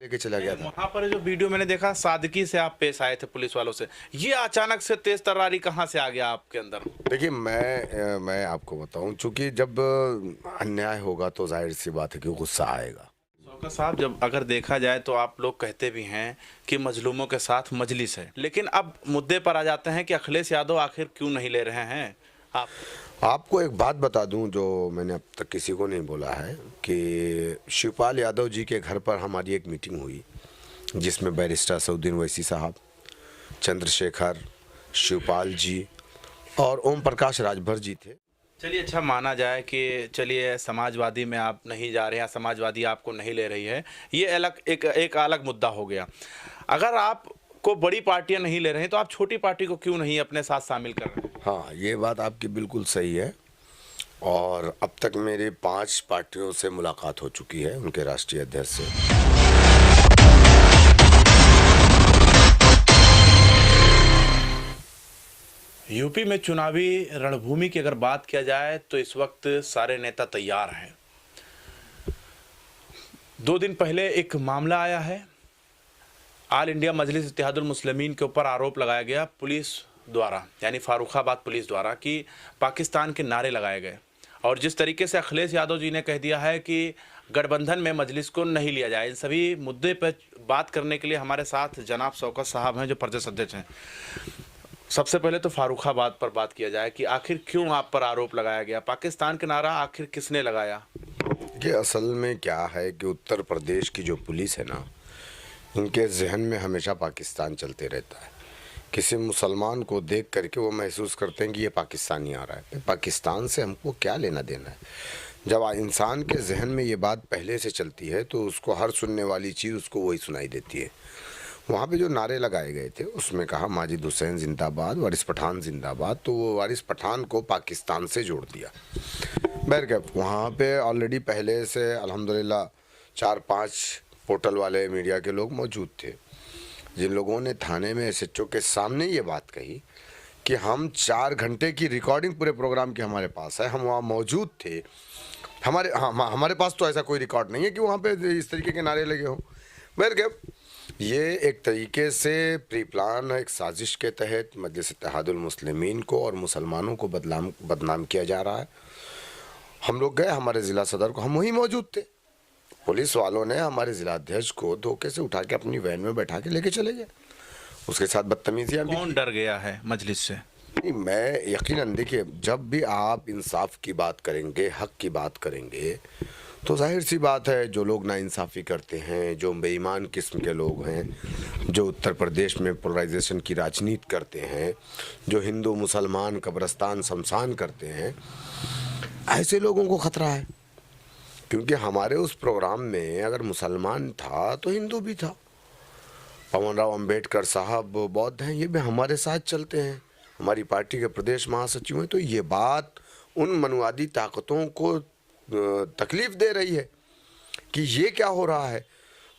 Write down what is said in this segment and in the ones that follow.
लेके चला गया था। वहां पर जो वीडियो मैंने देखा, सादगी से आप पेश आए थे पुलिस वालों से, ये अचानक से तेज तर्रारी कहाँ से आ गया आपके अंदर? देखिए मैं आपको बताऊं, चूंकि जब अन्याय होगा तो जाहिर सी बात है कि गुस्सा आएगा। शौकत साहब, जब अगर देखा जाए तो आप लोग कहते भी हैं कि मजलूमों के साथ मजलिस है, लेकिन अब मुद्दे पर आ जाते हैं कि अखिलेश यादव आखिर क्यों नहीं ले रहे हैं आप? आपको एक बात बता दूं जो मैंने अब तक किसी को नहीं बोला है, कि शिवपाल यादव जी के घर पर हमारी एक मीटिंग हुई जिसमें बैरिस्टर असदुद्दीन ओवैसी साहब, चंद्रशेखर, शिवपाल जी और ओम प्रकाश राजभर जी थे। चलिए, अच्छा माना जाए कि चलिए समाजवादी में आप नहीं जा रहे हैं, समाजवादी आपको नहीं ले रही है, ये अलग एक अलग मुद्दा हो गया। अगर आपको बड़ी पार्टियां नहीं ले रही हैं तो आप छोटी पार्टी को क्यों नहीं अपने साथ शामिल कर रहे हैं? हाँ, ये बात आपकी बिल्कुल सही है, और अब तक मेरे 5 पार्टियों से मुलाकात हो चुकी है, उनके राष्ट्रीय अध्यक्ष से। यूपी में चुनावी रणभूमि की अगर बात किया जाए तो इस वक्त सारे नेता तैयार हैं। 2 दिन पहले एक मामला आया है, ऑल इंडिया मजलिस इत्तेहादुल मुस्लिमीन के ऊपर आरोप लगाया गया पुलिस द्वारा, यानी फारुखाबाद पुलिस द्वारा, कि पाकिस्तान के नारे लगाए गए। और जिस तरीके से अखिलेश यादव जी ने कह दिया है कि गठबंधन में मजलिस को नहीं लिया जाए, इन सभी मुद्दे पर बात करने के लिए हमारे साथ जनाब शौकत साहब हैं जो प्रदेश अध्यक्ष हैं। सबसे पहले तो फारुखाबाद पर बात किया जाए कि आखिर क्यों आप पर आरोप लगाया गया, पाकिस्तान का नारा आखिर किसने लगाया? कि असल में क्या है कि उत्तर प्रदेश की जो पुलिस है ना, उनके जहन में हमेशा पाकिस्तान चलते रहता है। किसी मुसलमान को देख करके वो महसूस करते हैं कि ये पाकिस्तानी आ रहा है। पाकिस्तान से हमको क्या लेना देना है? जब इंसान के जहन में ये बात पहले से चलती है तो उसको हर सुनने वाली चीज़ उसको वही सुनाई देती है। वहाँ पे जो नारे लगाए गए थे उसमें कहा माजिद हुसैन जिंदाबाद, वारिस पठान जिंदाबाद, तो वो वारिस पठान को पाकिस्तान से जोड़ दिया। बहरकैफ वहाँ पे ऑलरेडी पहले से अल्हम्दुलिल्लाह 4-5 पोर्टल वाले मीडिया के लोग मौजूद थे, जिन लोगों ने थाने में एसएचओ के सामने ये बात कही कि हम 4 घंटे की रिकॉर्डिंग पूरे प्रोग्राम की हमारे पास है, हम वहाँ मौजूद थे, हमारे पास तो ऐसा कोई रिकॉर्ड नहीं है कि वहाँ पे इस तरीके के नारे लगे हों। बहरकैफ ये एक तरीके से प्री प्लान, एक साजिश के तहत मजलिस इत्तेहादुल मुस्लिमीन को और मुसलमानों को बदनाम किया जा रहा है। हम लोग गए, हमारे ज़िला सदर को, हम वहीं मौजूद थे, पुलिस वालों ने हमारे ज़िला अध्यक्ष को धोखे से उठा के अपनी वैन में बैठा के लेके चले गए, उसके साथ बदतमीजियाँ भी। कौन डर गया है मजलिस से? नहीं, मैं यकीनन, देखिए, जब भी आप इंसाफ की बात करेंगे, हक की बात करेंगे, तो जाहिर सी बात है जो लोग नाइंसाफ़ी करते हैं, जो बेईमान किस्म के लोग हैं, जो उत्तर प्रदेश में पोलराइजेशन की राजनीति करते हैं, जो हिंदू मुसलमान कब्रस्तान शमशान करते हैं, ऐसे लोगों को ख़तरा है। क्योंकि हमारे उस प्रोग्राम में अगर मुसलमान था तो हिंदू भी था। पवन राव अंबेडकर साहब बौद्ध हैं, ये भी हमारे साथ चलते हैं, हमारी पार्टी के प्रदेश महासचिव हैं। तो ये बात उन मनुवादी ताकतों को तकलीफ़ दे रही है कि ये क्या हो रहा है।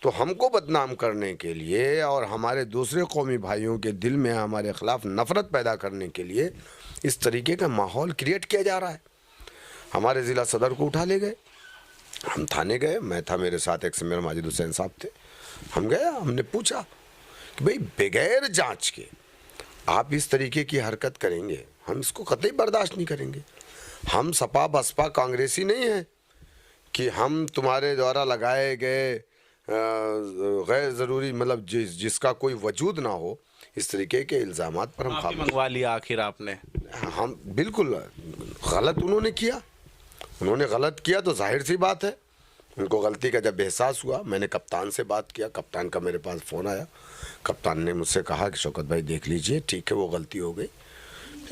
तो हमको बदनाम करने के लिए और हमारे दूसरे कौमी भाइयों के दिल में हमारे ख़िलाफ़ नफ़रत पैदा करने के लिए इस तरीके का माहौल क्रिएट किया जा रहा है। हमारे ज़िला सदर को उठा ले गए, हम थाने गए, मैं था, मेरे साथ एक सिमर माजिद हुसैन साहब थे। हम गए, हमने पूछा कि भाई बगैर जांच के आप इस तरीके की हरकत करेंगे, हम इसको कतई बर्दाश्त नहीं करेंगे। हम सपा बसपा कांग्रेसी नहीं है कि हम तुम्हारे द्वारा लगाए गए गैर ज़रूरी, मतलब जिसका कोई वजूद ना हो, इस तरीके के इल्ज़ामात पर हम माफी मंगवा लिया आखिर आपने? हम बिल्कुल गलत उन्होंने गलत किया तो जाहिर सी बात है, उनको गलती का जब एहसास हुआ, मैंने कप्तान से बात किया, कप्तान का मेरे पास फ़ोन आया, कप्तान ने मुझसे कहा कि शौकत भाई देख लीजिए, ठीक है वो गलती हो गई।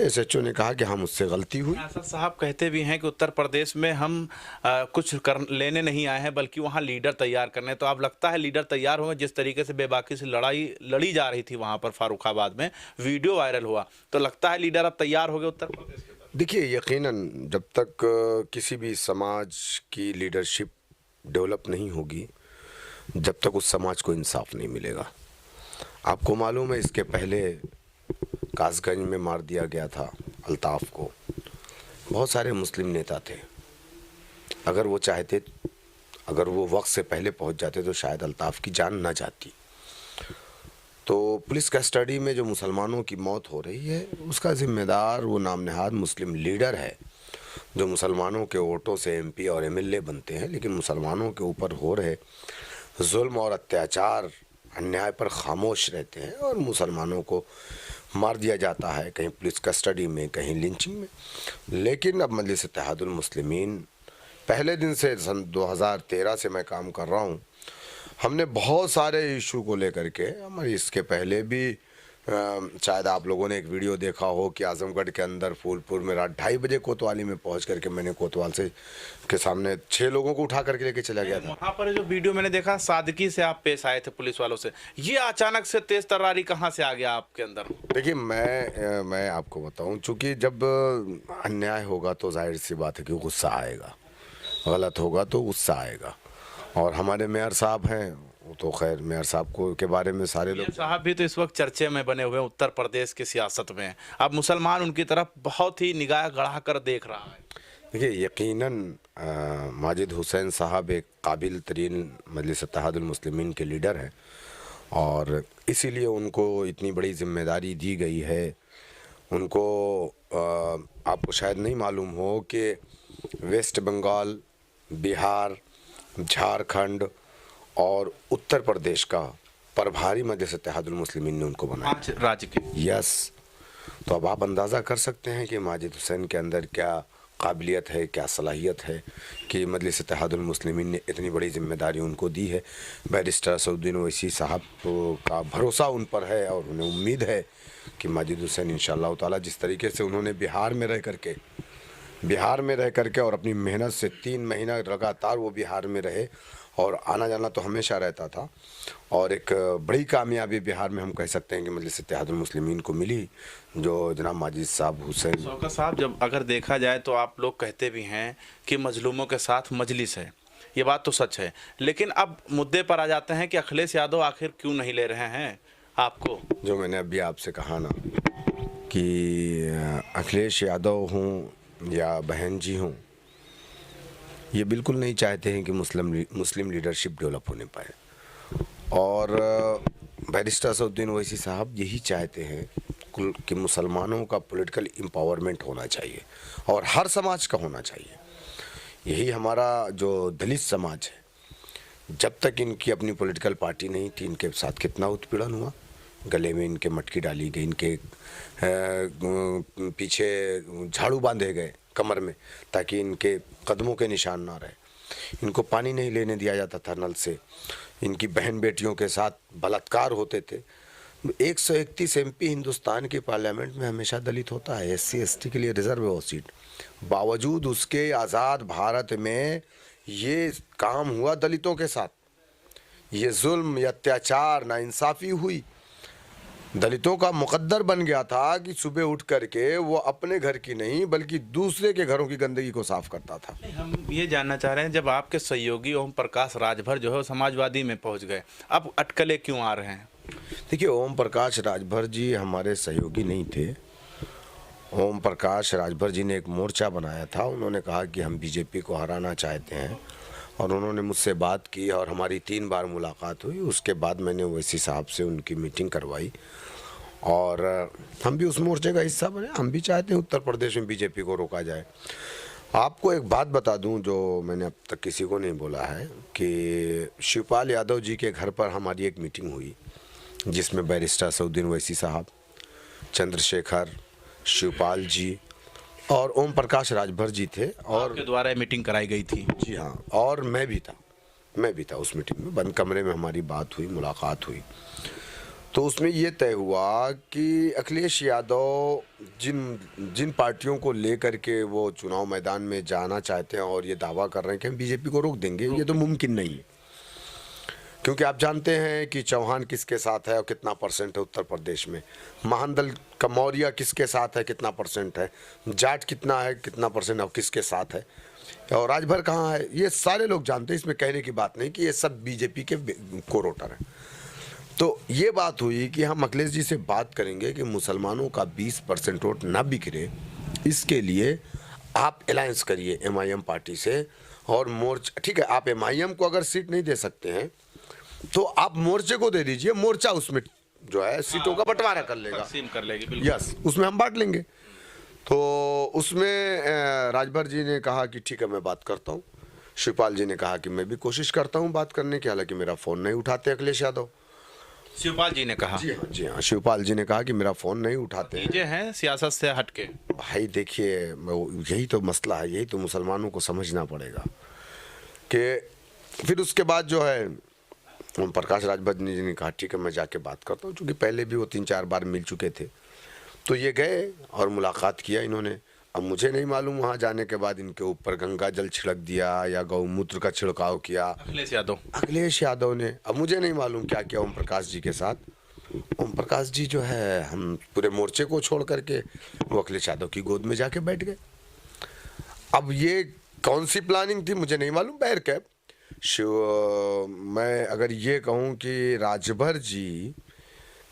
एसएचओ ने कहा कि हाँ मुझसे गलती हुई। असद साहब कहते भी हैं कि उत्तर प्रदेश में हम कुछ लेने नहीं आए हैं, बल्कि वहाँ लीडर तैयार करने। तो अब लगता है लीडर तैयार हुए, जिस तरीके से बेबाकी से लड़ाई लड़ी जा रही थी वहाँ पर फारुखाबाद में, वीडियो वायरल हुआ, तो लगता है लीडर अब तैयार हो गए उत्तर प्रदेश के? देखिए, यकीनन जब तक किसी भी समाज की लीडरशिप डेवलप नहीं होगी, जब तक उस समाज को इंसाफ नहीं मिलेगा। आपको मालूम है, इसके पहले कासगंज में मार दिया गया था अल्ताफ़ को, बहुत सारे मुस्लिम नेता थे, अगर वो चाहते अगर वो वक्त से पहले पहुंच जाते तो शायद अल्ताफ़ की जान न जाती। तो पुलिस कस्टडी में जो मुसलमानों की मौत हो रही है उसका ज़िम्मेदार वो नाम नहाद मुस्लिम लीडर है, जो मुसलमानों के वोटों से एमपी और एमएलए बनते हैं, लेकिन मुसलमानों के ऊपर हो रहे जुल्म और अत्याचार अन्याय पर खामोश रहते हैं और मुसलमानों को मार दिया जाता है, कहीं पुलिस कस्टडी में, कहीं लिंचिंग में। लेकिन अब मजलिस इत्तेहादुल मुस्लिमीन पहले दिन से सन 2013 से मैं काम कर रहा हूँ, हमने बहुत सारे इशू को लेकर के, हमारी इसके पहले भी शायद आप लोगों ने एक वीडियो देखा हो कि आजमगढ़ के अंदर फूलपुर में रात 2:30 बजे कोतवाली में पहुंच करके मैंने कोतवाल से के सामने 6 लोगों को उठा करके लेके चला गया था। वहाँ पर जो वीडियो मैंने देखा, सादगी से आप पेश आए थे पुलिस वालों से, ये अचानक से तेज तर्रारी कहाँ से आ गया आपके अंदर? देखिए, मैं आपको बताऊं, चूँकि जब अन्याय होगा तो जाहिर सी बात है कि गुस्सा आएगा, गलत होगा तो गुस्सा आएगा। और हमारे मेयर साहब हैं, वो तो खैर मेयर साहब को के बारे में सारे लोग, साहब भी तो इस वक्त चर्चे में बने हुए हैं, उत्तर प्रदेश की सियासत में। अब मुसलमान उनकी तरफ बहुत ही निगाह गड़ा कर देख रहा है। देखिए, यकीनन माजिद हुसैन साहब एक काबिल तरीन मजलिस इत्तेहादुल मुस्लिमीन के लीडर हैं और इसीलिए उनको इतनी बड़ी जिम्मेदारी दी गई है। उनको आपको शायद नहीं मालूम हो कि वेस्ट बंगाल, बिहार, झारखंड और उत्तर प्रदेश का प्रभारी मजलिस इत्तेहादुल मुस्लिमीन ने उनको बनाया। 5 राज्य के। यस। तो अब आप अंदाज़ा कर सकते हैं कि माजिद हुसैन के अंदर क्या काबिलियत है, क्या सलाहियत है कि मजलिस इत्तेहादुल मुस्लिमीन ने इतनी बड़ी जिम्मेदारी उनको दी है। बैरिस्टर असदुद्दीन ओवैसी साहब का भरोसा उन पर है और उन्हें उम्मीद है कि माजिद हुसैन इंशाअल्लाह ताला जिस तरीके से उन्होंने बिहार में रह करके और अपनी मेहनत से 3 महीना लगातार वो बिहार में रहे और आना जाना तो हमेशा रहता था, और एक बड़ी कामयाबी बिहार में हम कह सकते हैं कि मजलिस इत्तेहादुल मुस्लिमीन को मिली, जो जनाब माजिद साहब हुसैन। शौकत साहब, जब अगर देखा जाए तो आप लोग कहते भी हैं कि मजलूमों के साथ मजलिस है, ये बात तो सच है, लेकिन अब मुद्दे पर आ जाते हैं कि अखिलेश यादव आखिर क्यों नहीं ले रहे हैं आपको? जो मैंने अभी आपसे कहा ना कि अखिलेश यादव हूँ या बहन जी हूँ, ये बिल्कुल नहीं चाहते हैं कि मुस्लिम लीडरशिप डेवलप होने पाए, और बैरिस्टर असदुद्दीन ओवैसी साहब यही चाहते हैं कि मुसलमानों का पॉलिटिकल एम्पावरमेंट होना चाहिए और हर समाज का होना चाहिए। यही हमारा जो दलित समाज है, जब तक इनकी अपनी पॉलिटिकल पार्टी नहीं थी, इनके साथ कितना उत्पीड़न हुआ, गले में इनके मटकी डाली गई, इनके पीछे झाड़ू बांधे गए कमर में ताकि इनके कदमों के निशान ना रहे, इनको पानी नहीं लेने दिया जाता था नल से, इनकी बहन बेटियों के साथ बलात्कार होते थे। 131 एमपी हिंदुस्तान की पार्लियामेंट में हमेशा दलित होता है, SC ST के लिए रिजर्व है वो सीट, बावजूद उसके आज़ाद भारत में ये काम हुआ दलितों के साथ, ये जुल्म या अत्याचार नाइंसाफ़ी हुई। दलितों का मुकद्दर बन गया था कि सुबह उठ करके वो अपने घर की नहीं बल्कि दूसरे के घरों की गंदगी को साफ करता था। हम ये जानना चाह रहे हैं, जब आपके सहयोगी ओम प्रकाश राजभर जो है समाजवादी में पहुंच गए, अब अटकलें क्यों आ रहे हैं? देखिए, ओम प्रकाश राजभर जी हमारे सहयोगी नहीं थे। ओम प्रकाश राजभर जी ने एक मोर्चा बनाया था, उन्होंने कहा कि हम बीजेपी को हराना चाहते हैं और उन्होंने मुझसे बात की और हमारी 3 बार मुलाकात हुई। उसके बाद मैंने ओवैसी साहब से उनकी मीटिंग करवाई और हम भी उस मोर्चे का हिस्सा बने। हम भी चाहते हैं उत्तर प्रदेश में बीजेपी को रोका जाए। आपको एक बात बता दूं जो मैंने अब तक किसी को नहीं बोला है कि शिवपाल यादव जी के घर पर हमारी एक मीटिंग हुई जिसमें बैरिस्टर असदुद्दीन ओवैसी साहब, चंद्रशेखर, शिवपाल जी और ओम प्रकाश राजभर जी थे और आपके द्वारा मीटिंग कराई गई थी। जी हाँ, और मैं भी था उस मीटिंग में। बंद कमरे में हमारी बात हुई, मुलाकात हुई। तो उसमें ये तय हुआ कि अखिलेश यादव जिन पार्टियों को लेकर के वो चुनाव मैदान में जाना चाहते हैं और ये दावा कर रहे हैं कि हम बीजेपी को रोक देंगे, ये तो मुमकिन नहीं है, क्योंकि आप जानते हैं कि चौहान किसके साथ है और कितना परसेंट है उत्तर प्रदेश में, महानदल का मौर्य किसके साथ है, कितना परसेंट है, जाट कितना है, कितना परसेंट और किसके साथ है, और राजभर कहाँ है, ये सारे लोग जानते हैं। इसमें कहने की बात नहीं कि ये सब बीजेपी के कोरोटर हैं। तो ये बात हुई कि हम अखिलेश जी से बात करेंगे कि मुसलमानों का 20% वोट ना बिखरे, इसके लिए आप अलायंस करिए MIM पार्टी से और मोर्चा, ठीक है, आप एमआईएम को अगर सीट नहीं दे सकते हैं तो आप मोर्चे को दे दीजिए, मोर्चा उसमें जो है सीटों का बंटवारा कर लेगा, तकसीम कर लेगी, बिल्कुल। यस, उसमें हम बांट लेंगे। तो उसमें राजभर जी ने कहा कि ठीक है मैं बात करता हूँ। शिवपाल जी ने कहा कि मैं भी कोशिश करता हूँ बात करने की, हालांकि मेरा फ़ोन नहीं उठाते अखिलेश यादव। शिवपाल जी ने कहा, जी हाँ, शिवपाल जी ने कहा कि मेरा फ़ोन नहीं उठाते हैं। चीजें हैं सियासत से हटके। भाई देखिए, यही तो मसला है, यही तो मुसलमानों को समझना पड़ेगा कि फिर उसके बाद जो है ओम प्रकाश राजभर जी ने कहा ठीक है मैं जाके बात करता हूँ, क्योंकि पहले भी वो 3-4 बार मिल चुके थे। तो ये गए और मुलाकात किया इन्होंने। अब मुझे नहीं मालूम वहाँ जाने के बाद इनके ऊपर गंगा जल छिड़क दिया या गौमूत्र का छिड़काव किया अखिलेश यादव ने। अब मुझे नहीं मालूम क्या किया ओम प्रकाश जी के साथ। ओम प्रकाश जी जो है, हम पूरे मोर्चे को छोड़ करके वो अखिलेश यादव की गोद में जाके बैठ गए। अब ये कौन सी प्लानिंग थी मुझे नहीं मालूम। बैर मैं अगर ये कहूँ कि राजभर जी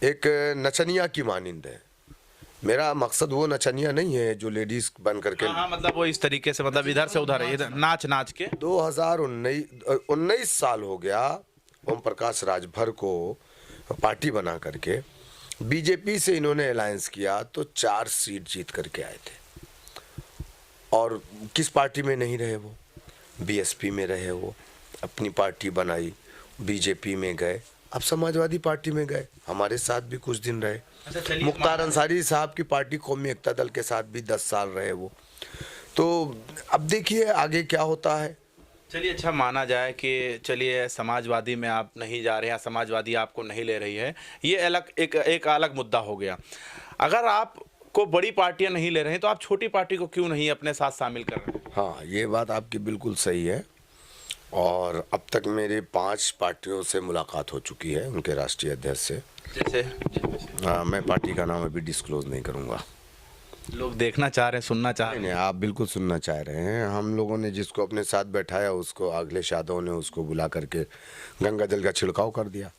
एक नचनिया की मानिंद है। मेरा मकसद वो नचनिया नहीं है जो लेडीज बन करके, हाँ, मतलब वो इस तरीके से, मतलब इधर से उधर इधर नाच नाच के। 2019 साल हो गया ओम प्रकाश राजभर को पार्टी बना करके। बीजेपी से इन्होंने अलायंस किया तो 4 सीट जीत करके आए थे। और किस पार्टी में नहीं रहे वो, बीएसपी में रहे वो, अपनी पार्टी बनाई, बीजेपी में गए, अब समाजवादी पार्टी में गए, हमारे साथ भी कुछ दिन रहे। मुख्तार अंसारी साहब की पार्टी कौमी एकता दल के साथ भी 10 साल रहे वो। तो अब देखिए आगे क्या होता है। चलिए, अच्छा माना जाए कि चलिए समाजवादी में आप नहीं जा रहे हैं, समाजवादी आपको नहीं ले रही है, ये अलग एक अलग मुद्दा हो गया। अगर आपको बड़ी पार्टियां नहीं ले रहे हैं तो आप छोटी पार्टी को क्यों नहीं अपने साथ शामिल कर रहे हैं? हाँ, ये बात आपकी बिल्कुल सही है। और अब तक मेरे 5 पार्टियों से मुलाकात हो चुकी है, उनके राष्ट्रीय अध्यक्ष से। जैसे मैं पार्टी का नाम अभी डिस्क्लोज नहीं करूँगा। लोग देखना चाह रहे हैं, सुनना चाह रहे हैं। नहीं, आप बिल्कुल सुनना चाह रहे हैं। हम लोगों ने जिसको अपने साथ बैठाया उसको, अखिलेश यादव ने उसको बुला करके गंगा जल का छिड़काव कर दिया।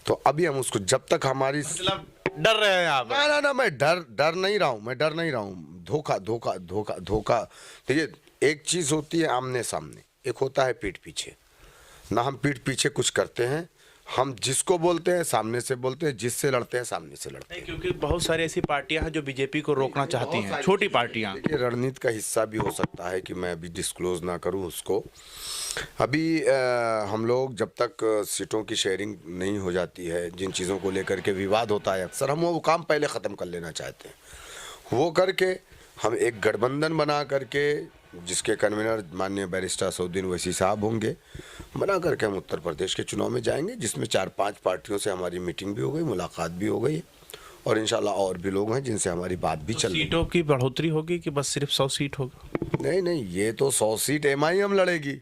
तो अभी हम उसको, जब तक हमारी, मतलब डर रहे हैं आप? ना, मैं डर नहीं रहा हूँ, मैं डर नहीं रहा हूँ। धोखा देखिए, एक चीज़ होती है आमने सामने, एक होता है पीठ पीछे। ना हम पीठ पीछे कुछ करते हैं, हम जिसको बोलते हैं सामने से बोलते हैं, जिससे लड़ते हैं सामने से लड़ते हैं। क्योंकि बहुत सारी ऐसी पार्टियां हैं जो बीजेपी को रोकना चाहती हैं, छोटी पार्टियां। देखिए, रणनीति का हिस्सा भी हो सकता है कि मैं अभी डिस्क्लोज ना करूं उसको। अभी हम लोग जब तक सीटों की शेयरिंग नहीं हो जाती है, जिन चीज़ों को लेकर के विवाद होता है अक्सर, हम वो काम पहले ख़त्म कर लेना चाहते हैं। वो करके हम एक गठबंधन बना करके, जिसके कन्वीनर माननीय बैरिस्टर असदुद्दीन ओवैसी साहब होंगे, बना करके हम उत्तर प्रदेश के चुनाव में जाएंगे, जिसमें 4-5 पार्टियों से हमारी मीटिंग भी हो गई, मुलाकात भी हो गई, और इंशाल्लाह और भी लोग हैं जिनसे हमारी बात भी चल रही है। सीटों की बढ़ोतरी होगी कि बस सिर्फ 100 सीट होगी? नहीं, ये तो 100 सीट एमआईएम लड़ेगी।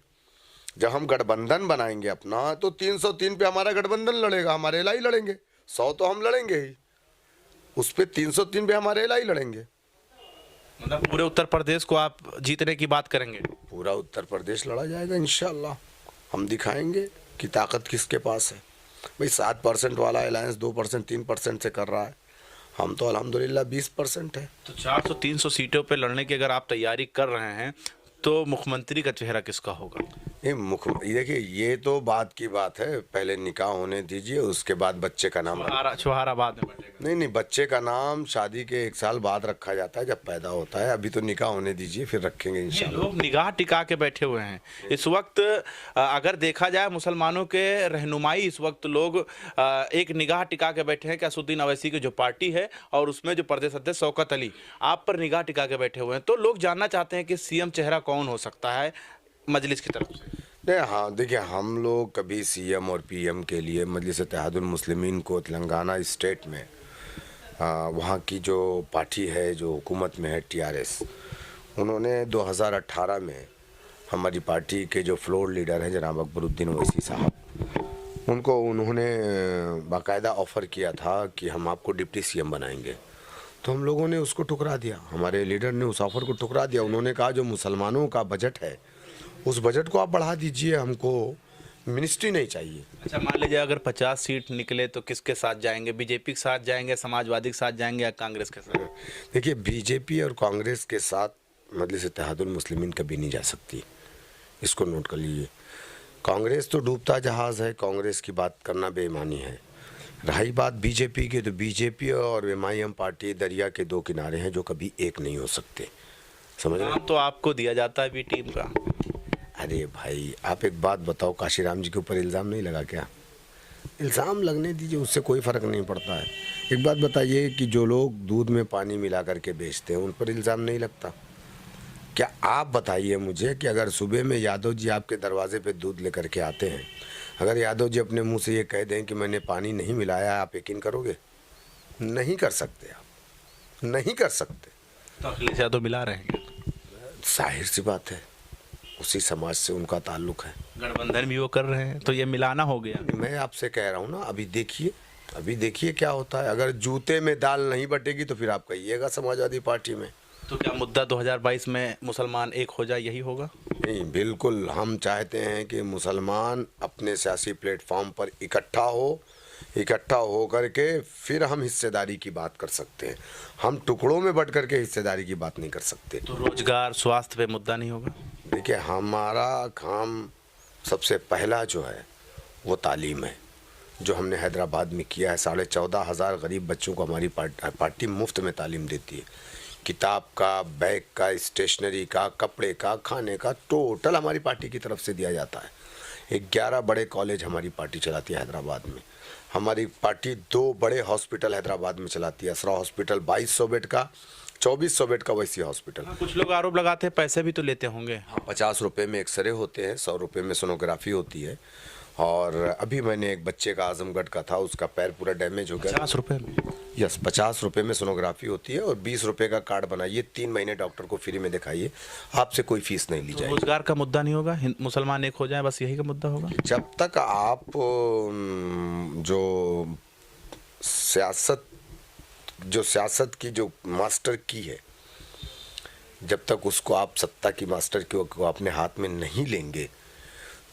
जब हम गठबंधन बनाएंगे अपना तो 303 पे हमारा गठबंधन लड़ेगा, हमारे एलआई लड़ेंगे। 100 तो हम लड़ेंगे ही, उस पर 303 पे हमारे एलआई लड़ेंगे। मतलब पूरे उत्तर प्रदेश को आप जीतने की बात करेंगे? पूरा उत्तर प्रदेश लड़ा जाएगा इंशाल्लाह। हम दिखाएंगे कि ताकत किसके पास है। भाई 7% वाला अलायंस 2%, 3% से कर रहा है, हम तो अल्हम्दुलिल्लाह 20% है। तो 400-300 सीटों पे लड़ने की अगर आप तैयारी कर रहे हैं तो मुख्यमंत्री का चेहरा किसका होगा? देखिए, ये तो बात की बात है, पहले निकाह होने दीजिए, उसके बाद बच्चे का नाम छुहारा बाद में बैठेगा। नहीं, बच्चे का नाम शादी के 1 साल बाद रखा जाता है, जब पैदा होता है। अभी तो निकाह होने दीजिए, फिर रखेंगे इंशाल्लाह। लोग निगाह टिका के बैठे हुए हैं इस वक्त। अगर देखा जाए मुसलमानों के रहनुमाई, इस वक्त लोग एक निगाह टिका के बैठे हैं कि असदुद्दीन ओवैसी की जो पार्टी है और उसमें जो प्रदेश अध्यक्ष शौकत अली आप पर निगाह टिका के बैठे हुए हैं। तो लोग जानना चाहते हैं कि सीएम चेहरा कौन हो सकता है मजलिस की तरफ से? नहीं, हाँ देखिए, हम लोग कभी सीएम और पीएम के लिए मजलिस इत्तेहादुल मुस्लिमीन को तेलंगाना स्टेट में, वहाँ की जो पार्टी है जो हुकूमत में है टीआरएस, उन्होंने 2018 में हमारी पार्टी के जो फ्लोर लीडर हैं जनाब अकबरुद्दीन ओवैसी साहब, उन्होंने बाकायदा ऑफ़र किया था कि हम आपको डिप्टी सीएम बनाएंगे। तो हम लोगों ने उसको ठुकरा दिया, हमारे लीडर ने उस ऑफ़र को ठुकरा दिया। उन्होंने कहा जो मुसलमानों का बजट है उस बजट को आप बढ़ा दीजिए, हमको मिनिस्ट्री नहीं चाहिए। अच्छा, मान लीजिए अगर 50 सीट निकले तो किसके साथ जाएंगे? बीजेपी के साथ जाएंगे, समाजवादी के साथ जाएंगे या कांग्रेस के साथ? देखिए, बीजेपी और कांग्रेस के साथ मजलिस इत्तेहादुल मुस्लिमीन कभी नहीं जा सकती, इसको नोट कर लीजिए। कांग्रेस तो डूबता जहाज़ है, कांग्रेस की बात करना बेईमानी है। रही बात बीजेपी की, तो बीजेपी और एमआईएम पार्टी दरिया के दो किनारे हैं जो कभी एक नहीं हो सकते, समझ रहे हैं? तो आपको दिया जाता है बी टीम का। अरे भाई, आप एक बात बताओ, काशीराम जी के ऊपर इल्ज़ाम नहीं लगा क्या? इल्ज़ाम लगने दीजिए, उससे कोई फ़र्क नहीं पड़ता है। एक बात बताइए कि जो लोग दूध में पानी मिला करके बेचते हैं उन पर इल्ज़ाम नहीं लगता? क्या आप बताइए मुझे कि अगर सुबह में यादव जी आपके दरवाजे पे दूध लेकर के आते हैं, अगर यादव जी अपने मुंह से ये कह दें कि मैंने पानी नहीं मिलाया, आप यकीन करोगे? नहीं कर सकते, आप नहीं कर सकते। तो अखिलेश यादव मिला रहे हैं, जाहिर सी बात है, उसी समाज से उनका ताल्लुक है। गठबंधन भी वो कर रहे हैं, तो ये मिलाना हो गया। मैं आपसे कह रहा हूँ ना, अभी देखिए क्या होता है। अगर जूते में दाल नहीं बटेगी तो फिर आप कहिएगा समाजवादी पार्टी में। तो क्या मुद्दा 2022 में मुसलमान एक हो जाए, यही होगा? नहीं, बिल्कुल हम चाहते हैं कि मुसलमान अपने सियासी प्लेटफॉर्म पर इकट्ठा हो करके फिर हम हिस्सेदारी की बात कर सकते हैं। हम टुकड़ों में बट करके हिस्सेदारी की बात नहीं कर सकते। तो रोजगार, स्वास्थ्य पे मुद्दा नहीं होगा? देखिए, हमारा काम सबसे पहला जो है वो तालीम है, जो हमने हैदराबाद में किया है। 14,500 गरीब बच्चों को हमारी पार्टी मुफ्त में तालीम देती है। किताब का, बैग का, स्टेशनरी का, कपड़े का, खाने का, टोटल हमारी पार्टी की तरफ से दिया जाता है। 11 बड़े कॉलेज हमारी पार्टी चलाती है हैदराबाद में। हमारी पार्टी 2 बड़े हॉस्पिटल हैदराबाद में चलाती है। असरा हॉस्पिटल 2200 बेड का, 2400 बेड का वैसी हॉस्पिटल। कुछ लोग आरोप लगाते हैं पैसे भी तो लेते होंगे। 50 रुपये में एक्सरे होते हैं, 100 रुपये में सोनोग्राफी होती है। और अभी मैंने एक बच्चे का आजमगढ़ का था, उसका पैर पूरा डैमेज हो गया। 50 रुपये में? यस, 50 रुपये में सोनोग्राफी होती है और 20 रुपये का कार्ड बनाइए, 3 महीने डॉक्टर को फ्री में दिखाइए, आपसे कोई फीस नहीं ली जाएगी। रोजगार का मुद्दा नहीं होगा? मुसलमान एक हो जाए, बस यही का मुद्दा होगा? जब तक आप जो सियासत की जो मास्टर की है, जब तक उसको आप सत्ता की मास्टर की को अपने हाथ में नहीं लेंगे,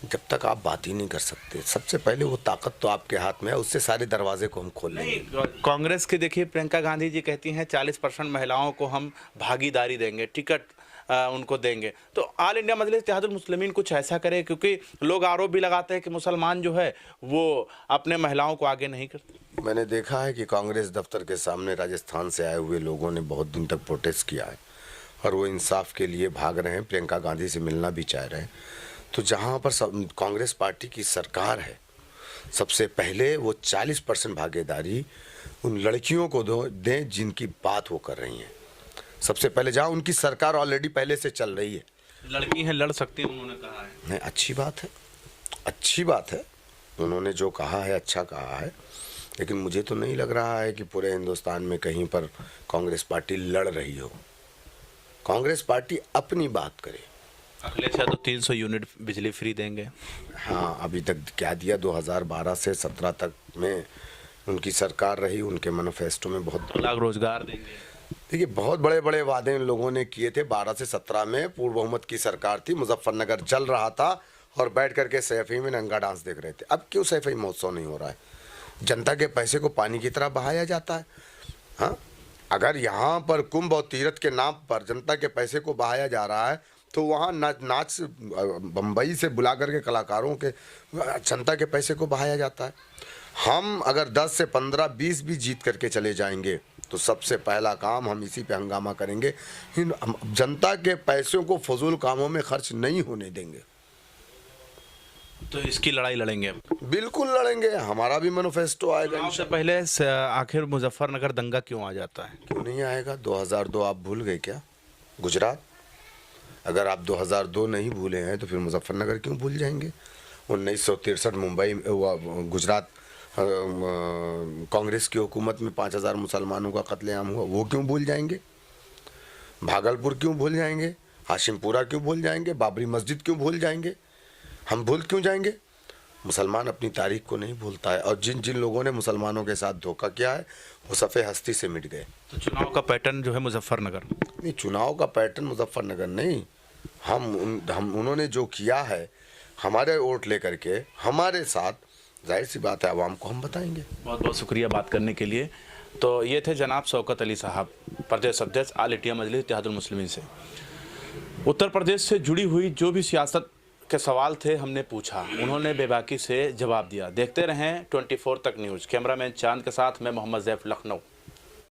जब तक आप बात ही नहीं कर सकते। सबसे पहले वो ताकत तो आपके हाथ में है, उससे सारे दरवाजे को हम खोल लेंगे। कांग्रेस के देखिए, प्रियंका गांधी जी कहती हैं 40% महिलाओं को हम भागीदारी देंगे, टिकट उनको देंगे। तो ऑल इंडिया मजलिस इत्तेहादुल मुस्लिमीन कुछ ऐसा करे, क्योंकि लोग आरोप भी लगाते हैं कि मुसलमान जो है वो अपने महिलाओं को आगे नहीं करते। मैंने देखा है कि कांग्रेस दफ्तर के सामने राजस्थान से आए हुए लोगों ने बहुत दिन तक प्रोटेस्ट किया है और वो इंसाफ के लिए भाग रहे हैं, प्रियंका गांधी से मिलना भी चाह रहे हैं। तो जहाँ पर कांग्रेस पार्टी की सरकार है, सबसे पहले वो 40% भागीदारी उन लड़कियों को दें जिनकी बात वो कर रही हैं। सबसे पहले जहाँ उनकी सरकार ऑलरेडी पहले से चल रही है। लड़की हैं, लड़ सकती हैं, उन्होंने कहा है। नहीं, अच्छी बात है, उन्होंने जो कहा है अच्छा कहा है, लेकिन मुझे तो नहीं लग रहा है कि पूरे हिंदुस्तान में कहीं पर कांग्रेस पार्टी लड़ रही हो। कांग्रेस पार्टी अपनी बात करे। अखिलेश यादव 300 यूनिट बिजली फ्री देंगे। हाँ, अभी तक क्या दिया? 2012 से 17 तक में उनकी सरकार रही, उनके मैनिफेस्टो में बहुत 2 लाख रोजगार देंगे। देखिए, बहुत बड़े बड़े वादे इन लोगों ने किए थे। 12 से 17 में पूर्ण बहुमत की सरकार थी, मुजफ्फरनगर जल रहा था और बैठ करके सैफई में नंगा डांस देख रहे थे। अब क्यों सैफई महोत्सव नहीं हो रहा है? जनता के पैसे को पानी की तरह बहाया जाता है। हाँ, अगर यहाँ पर कुंभ और तीरथ के नाम पर जनता के पैसे को बहाया जा रहा है, तो वहाँ नाच बम्बई से बुला करके कलाकारों के जनता के पैसे को बहाया जाता है। हम अगर 10 से 15, 20 भी जीत करके चले जाएंगे तो सबसे पहला काम हम इसी पे हंगामा करेंगे। जनता के पैसों को फजूल कामों में खर्च नहीं होने देंगे। तो इसकी लड़ाई लड़ेंगे? बिल्कुल लड़ेंगे, हमारा भी मैनिफेस्टो आएगा। उससे पहले आखिर मुजफ्फरनगर दंगा क्यों आ जाता है? क्यों नहीं आएगा? 2002 आप भूल गए क्या? गुजरात, अगर आप 2002 नहीं भूले हैं तो फिर मुजफ्फरनगर क्यों भूल जाएंगे? 1963 मुंबई गुजरात कांग्रेस की हुकूमत में 5000 मुसलमानों का कत्लेआम हुआ, वो क्यों भूल जाएंगे? भागलपुर क्यों भूल जाएंगे? हाशिमपुरा क्यों भूल जाएंगे? बाबरी मस्जिद क्यों भूल जाएंगे? हम भूल क्यों जाएंगे? मुसलमान अपनी तारीख को नहीं भूलता है, और जिन जिन लोगों ने मुसलमानों के साथ धोखा किया है वो सफ़े हस्ती से मिट गए। तो चुनाव का पैटर्न जो है मुजफ्फरनगर नहीं, चुनाव का पैटर्न मुजफ्फरनगर नहीं, हम उन्होंने जो किया है हमारे वोट लेकर के हमारे साथ, जाहिर सी बात है आवाम को हम बताएंगे। बहुत बहुत शुक्रिया बात करने के लिए। तो ये थे जनाब शौकत अली साहब, प्रदेश अध्यक्ष ऑल इंडिया मजलिस इत्तेहादुल मुस्लिमीन से। उत्तर प्रदेश से जुड़ी हुई जो भी सियासत के सवाल थे, हमने पूछा, उन्होंने बेबाकी से जवाब दिया। देखते रहें 24 तक न्यूज़। कैमरामैन चांद के साथ मैं मोहम्मद ज़ैफ, लखनऊ।